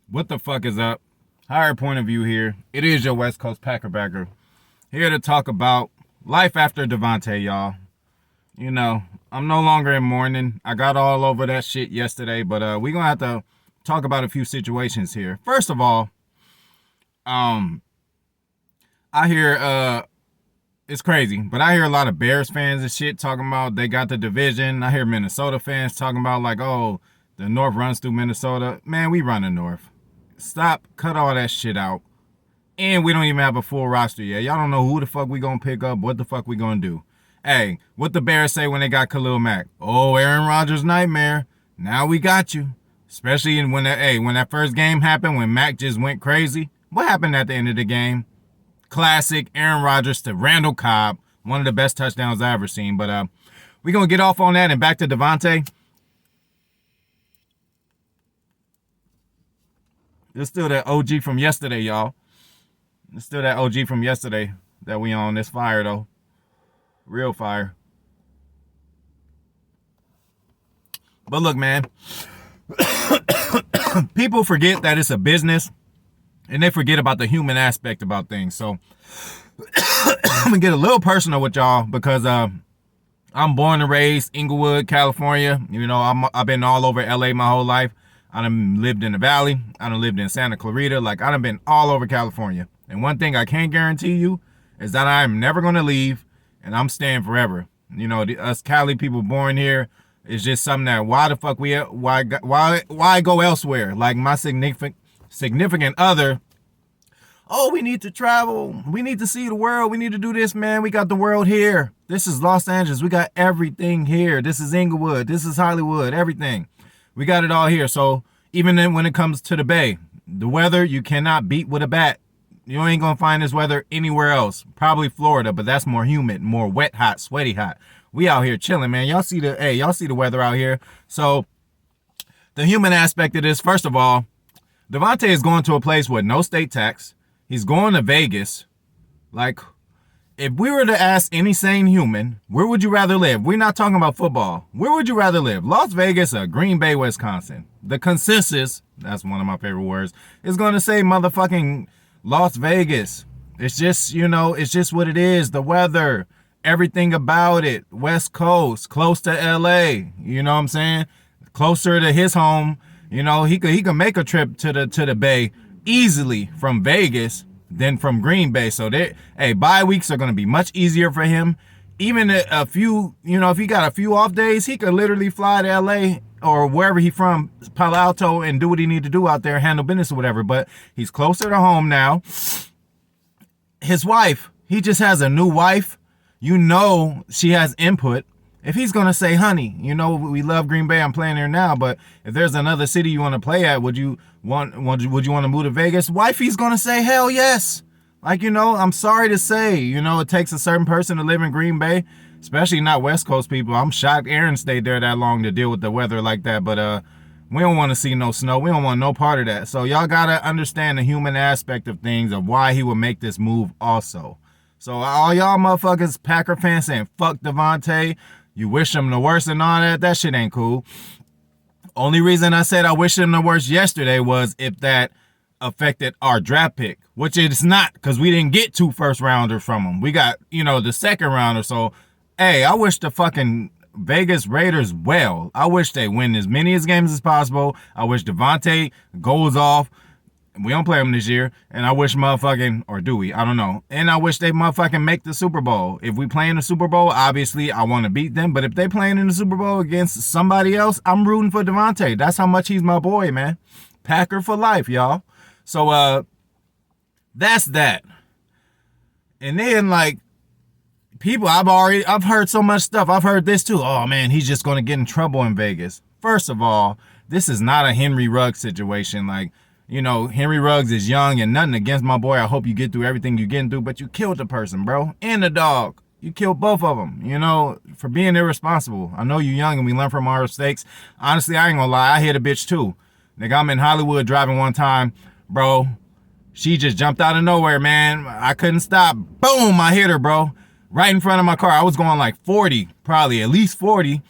What the fuck is up? Higher point of view here. It is your West Coast Packerbacker. Here to talk about life after Davante, y'all. You know, I'm no longer in mourning. I got all over that shit yesterday, but we're gonna have to talk about a few situations here. First of all, I hear it's crazy, but I hear a lot of Bears fans and shit talking about they got the division. I hear Minnesota fans talking about like, oh, the North runs through Minnesota. Man, we run the North. Stop, cut all that shit out. And we don't even have a full roster yet. Y'all don't know who the fuck we gonna pick up, what the fuck we gonna do. Hey, what the Bears say when they got Khalil Mack? Oh, Aaron Rodgers nightmare. Now we got you. Especially when that first game happened, when Mack just went crazy. What happened at the end of the game? Classic Aaron Rodgers to Randall Cobb. One of the best touchdowns I ever seen. But we're gonna get off on that and back to Davante. It's still that OG from yesterday, y'all. It's still that OG from yesterday that we on. This fire, though. Real fire. But look, man. People forget that it's a business. And they forget about the human aspect about things. So, I'm going to get a little personal with y'all because I'm born and raised Inglewood, California. You know, I've been all over LA my whole life. I done lived in the Valley. I done lived in Santa Clarita. Like, I done been all over California. And one thing I can guarantee you is that I'm never going to leave, and I'm staying forever. You know, us Cali people born here is just something that why the fuck why go elsewhere? Like, my significant other, oh, we need to travel. We need to see the world. We need to do this, man. We got the world here. This is Los Angeles. We got everything here. This is Inglewood. This is Hollywood. Everything. We got it all here. So even then when it comes to the Bay, the weather, you cannot beat with a bat. You ain't going to find this weather anywhere else. Probably Florida, but that's more humid, more wet, hot, sweaty, hot. We out here chilling, man. Y'all see the weather out here. So the human aspect of this, first of all, Davante is going to a place with no state tax. He's going to Vegas. Like, if we were to ask any sane human, where would you rather live? We're not talking about football. Where would you rather live? Las Vegas or Green Bay, Wisconsin? The consensus, that's one of my favorite words, is going to say motherfucking Las Vegas. It's just, you know, it's just what it is. The weather, everything about it. West Coast, close to LA. You know what I'm saying? Closer to his home. You know, he could make a trip to the Bay easily from Vegas than from Green Bay. So bye weeks are going to be much easier for him. Even a few, you know, if he got a few off days, he could literally fly to LA or wherever he from, Palo Alto, and do what he need to do out there, handle business or whatever. But he's closer to home now. His wife, he just has a new wife. You know, she has input. If he's going to say, honey, you know, we love Green Bay, I'm playing here now, but if there's another city you want to play at, would you want to move to Vegas? Wifey's going to say, hell yes. Like, you know, I'm sorry to say, you know, it takes a certain person to live in Green Bay, especially not West Coast people. I'm shocked Aaron stayed there that long to deal with the weather like that, but we don't want to see no snow. We don't want no part of that. So y'all got to understand the human aspect of things, of why he would make this move also. So all y'all motherfuckers, Packer fans saying, fuck Davante, you wish him the worst and all that, that shit ain't cool. Only reason I said I wish him the worst yesterday was if that affected our draft pick, which it's not, because we didn't get 2 first rounders from him. We got, you know, the second rounder. So, hey, I wish the fucking Vegas Raiders well. I wish they win as many games as possible. I wish Davante goes off. We don't play them this year. And I wish motherfucking, or do we? I don't know. And I wish they motherfucking make the Super Bowl. If we play in the Super Bowl, obviously I want to beat them. But if they playing in the Super Bowl against somebody else, I'm rooting for Davante. That's how much he's my boy, man. Packer for life, y'all. So, that's that. And then, like, people, I've heard so much stuff. I've heard this too. Oh, man, he's just going to get in trouble in Vegas. First of all, this is not a Henry Ruggs situation. Like, you know, Henry Ruggs is young and nothing against my boy. I hope you get through everything you're getting through, but you killed the person, bro. And the dog. You killed both of them, you know, for being irresponsible. I know you're young and we learn from our mistakes. Honestly, I ain't gonna lie. I hit a bitch too. Nigga, I'm in Hollywood driving one time, bro. She just jumped out of nowhere, man. I couldn't stop. Boom, I hit her, bro. Right in front of my car. I was going like 40, probably at least 40.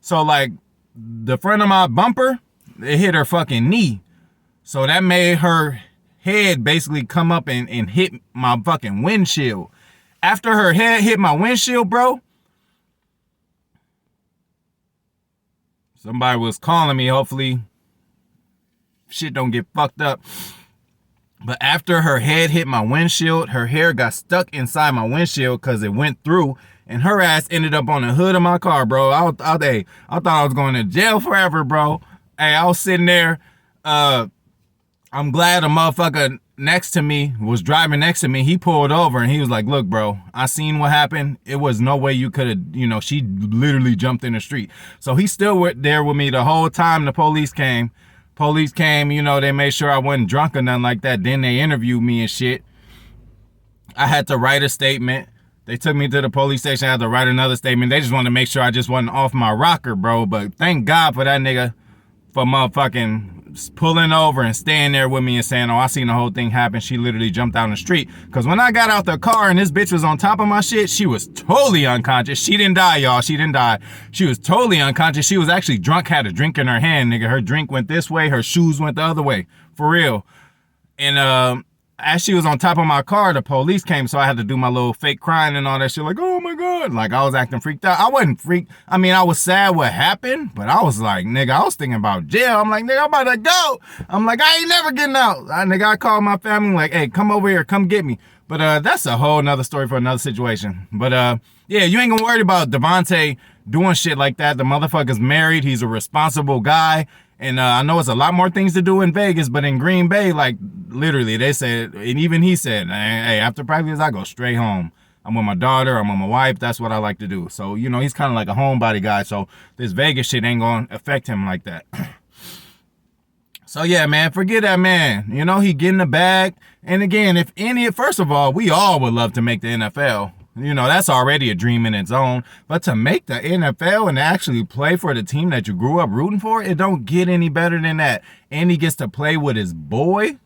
So, like, the front of my bumper, it hit her fucking knee. So that made her head basically come up and hit my fucking windshield. After her head hit my windshield, bro, somebody was calling me. Hopefully shit don't get fucked up. But after her head hit my windshield, her hair got stuck inside my windshield because it went through, and her ass ended up on the hood of my car, bro. I thought I was going to jail forever, bro. Hey, I was sitting there. I'm glad a motherfucker next to me was driving next to me. He pulled over and he was like, look, bro, I seen what happened. It was no way you could have, she literally jumped in the street. So he's still there with me the whole time the police came. Police came, they made sure I wasn't drunk or nothing like that. Then they interviewed me and shit. I had to write a statement. They took me to the police station. I had to write another statement. They just wanted to make sure I just wasn't off my rocker, bro. But thank God for that nigga for motherfucking pulling over and staying there with me and saying, oh, I seen the whole thing happen. She literally jumped down the street. Because when I got out the car and this bitch was on top of my shit, she was totally unconscious. She didn't die, y'all. She didn't die. She was totally unconscious. She was actually drunk, had a drink in her hand, nigga. Her drink went this way. Her shoes went the other way. For real. And as she was on top of my car, the police came, so I had to do my little fake crying and all that shit, like, oh my God. Like, I was acting freaked out. I wasn't freaked. I mean, I was sad what happened, but I was like, nigga, I was thinking about jail. I'm like, nigga, I'm about to go. I'm like, I ain't never getting out. I called my family, like, hey, come over here, come get me. But that's a whole nother story for another situation. But yeah, you ain't gonna worry about Davante doing shit like that. The motherfucker's married. He's a responsible guy. And I know it's a lot more things to do in Vegas, but in Green Bay, like, literally, they said, and even he said, hey, after practice, I go straight home. I'm with my daughter, I'm with my wife, that's what I like to do. So, he's kind of like a homebody guy, so this Vegas shit ain't gonna affect him like that. So, yeah, man, forget that man. He getting the bag. And again, first of all, we all would love to make the NFL. That's already a dream in its own. But to make the NFL and actually play for the team that you grew up rooting for, it don't get any better than that. And he gets to play with his boy,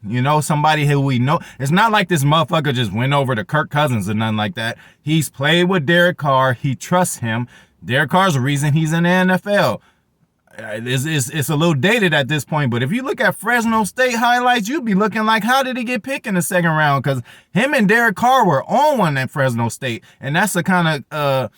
somebody who we know. It's not like this motherfucker just went over to Kirk Cousins or nothing like that. He's played with Derek Carr. He trusts him. Derek Carr's the reason he's in the NFL. It's a little dated at this point, but if you look at Fresno State highlights, you'd be looking like, how did he get picked in the second round? Because him and Derek Carr were on one at Fresno State, and that's the kind of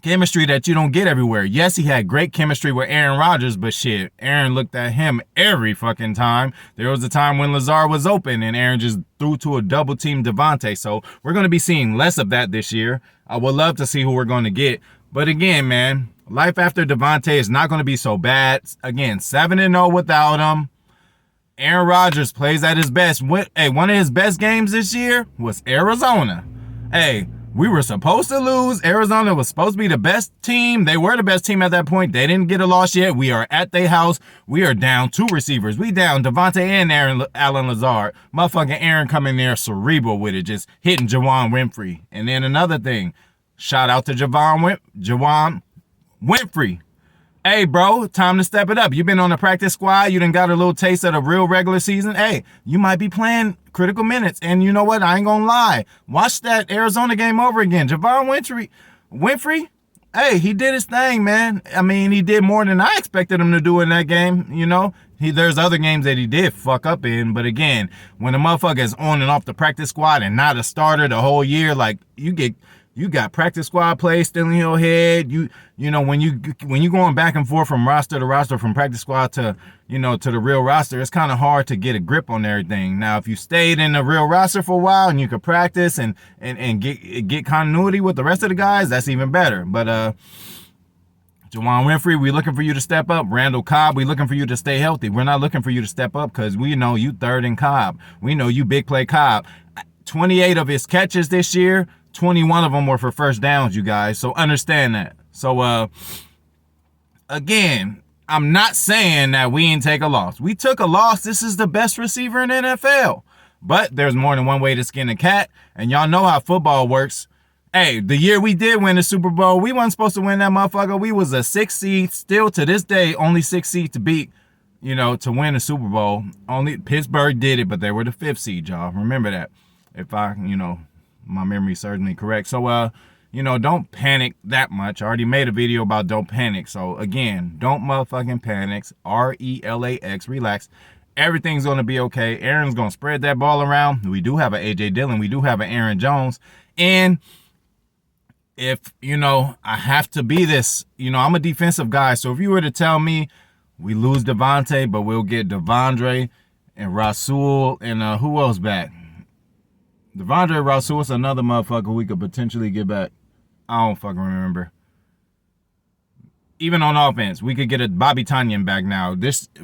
chemistry that you don't get everywhere. Yes, he had great chemistry with Aaron Rodgers, but shit, Aaron looked at him every fucking time. There was a time when Lazard was open, and Aaron just threw to a double-team Davante, so we're going to be seeing less of that this year. I would love to see who we're going to get, but again, man, life after Davante is not going to be so bad. Again, 7-0 without him. Aaron Rodgers plays at his best. One of his best games this year was Arizona. Hey, we were supposed to lose. Arizona was supposed to be the best team. They were the best team at that point. They didn't get a loss yet. We are at their house. We are down 2 receivers. We down Davante and Allen Lazard. Motherfucking Aaron coming there cerebral with it, just hitting Juwan Winfrey. And then another thing, shout out to Juwan Winfrey. Hey, bro, time to step it up. You been on the practice squad. You done got a little taste of the real regular season. Hey, you might be playing critical minutes. And you know what? I ain't gonna lie. Watch that Arizona game over again. Juwan Winfrey, hey, he did his thing, man. I mean, he did more than I expected him to do in that game, There's other games that he did fuck up in. But again, when a motherfucker is on and off the practice squad and not a starter the whole year, like, you got practice squad play still in your head. When you going back and forth from roster to roster, from practice squad to the real roster, it's kind of hard to get a grip on everything. Now, if you stayed in the real roster for a while and you could practice and get continuity with the rest of the guys, that's even better. But Juwan Winfrey, we looking for you to step up. Randall Cobb, we looking for you to stay healthy. We're not looking for you to step up because we know you third in Cobb. We know you big play Cobb. 28 of his catches this year, 21 of them were for first downs, you guys. So understand that. So, again, I'm not saying that we ain't take a loss. We took a loss. This is the best receiver in the NFL. But there's more than one way to skin a cat. And y'all know how football works. Hey, the year we did win the Super Bowl, we wasn't supposed to win that motherfucker. We was a 6th seed. Still to this day, only 6th seed to beat, to win the Super Bowl. Only Pittsburgh did it, but they were the 5th seed, y'all. Remember that. If my memory serves me correct. So, don't panic that much. I already made a video about don't panic. So, again, don't motherfucking panic. RELAX, relax. Everything's going to be okay. Aaron's going to spread that ball around. We do have an A.J. Dillon. We do have an Aaron Jones. And if, I have to be this, I'm a defensive guy. So if you were to tell me we lose Davante, but we'll get Devondre and Rasul and who else back? Devondre, Rasul is another motherfucker we could potentially get back. I don't fucking remember. Even on offense, we could get a Bobby Tonyan back now.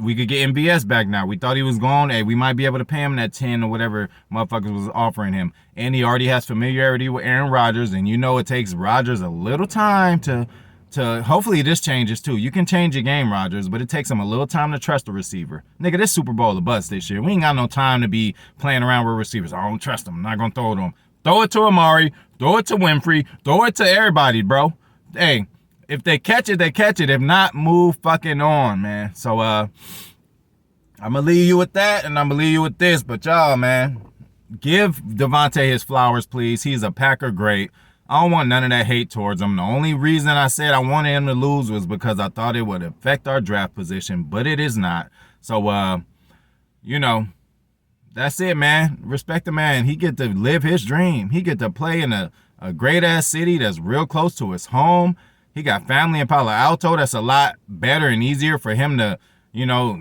We could get MVS back now. We thought he was gone. Hey, we might be able to pay him that 10 or whatever motherfuckers was offering him. And he already has familiarity with Aaron Rodgers. And it takes Rodgers a little time to hopefully this changes too. You can change your game, Rodgers, but it takes him a little time to trust the receiver. Nigga, this Super Bowl a bust this year. We ain't got no time to be playing around with receivers. I don't trust him. I'm not going to throw it to him. Throw it to Amari. Throw it to Winfrey. Throw it to everybody, bro. Hey. If they catch it, they catch it. If not, move fucking on, man. So, I'm going to leave you with that, and I'm going to leave you with this. But y'all, man, give Davante his flowers, please. He's a Packer great. I don't want none of that hate towards him. The only reason I said I wanted him to lose was because I thought it would affect our draft position, but it is not. So, that's it, man. Respect the man. He get to live his dream. He get to play in a great-ass city that's real close to his home. He got family in Palo Alto. That's a lot better and easier for him to,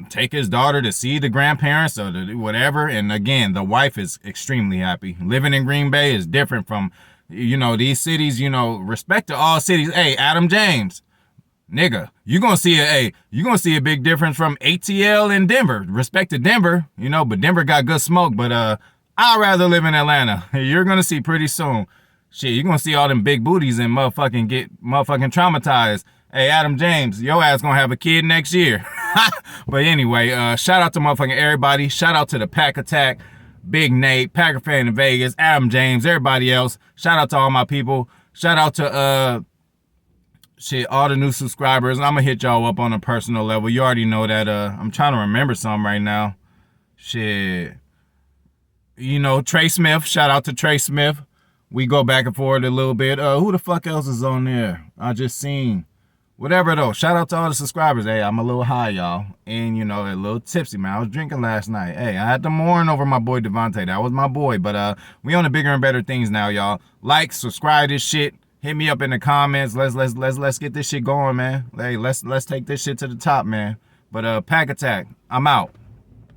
take his daughter to see the grandparents or whatever. And again, the wife is extremely happy. Living in Green Bay is different from, these cities, respect to all cities. Hey, Adam James, nigga, you're going to see a big difference from ATL and Denver. Respect to Denver, but Denver got good smoke. But I'd rather live in Atlanta. You're going to see pretty soon. Shit, you're going to see all them big booties and get traumatized. Hey, Adam James, your ass going to have a kid next year. But anyway, shout out to motherfucking everybody. Shout out to the Pack Attack, Big Nate, Packer fan in Vegas, Adam James, everybody else. Shout out to all my people. Shout out to, all the new subscribers. I'm going to hit y'all up on a personal level. You already know that. I'm trying to remember something right now. Shit. Trey Smith. Shout out to Trey Smith. We go back and forth a little bit. Who the fuck else is on there? I just seen. Whatever, though. Shout out to all the subscribers. Hey, I'm a little high, y'all. And, a little tipsy, man. I was drinking last night. Hey, I had to mourn over my boy Davante. That was my boy. But we on to bigger and better things now, y'all. Like, subscribe this shit. Hit me up in the comments. Let's get this shit going, man. Hey, let's take this shit to the top, man. But Pack Attack, I'm out.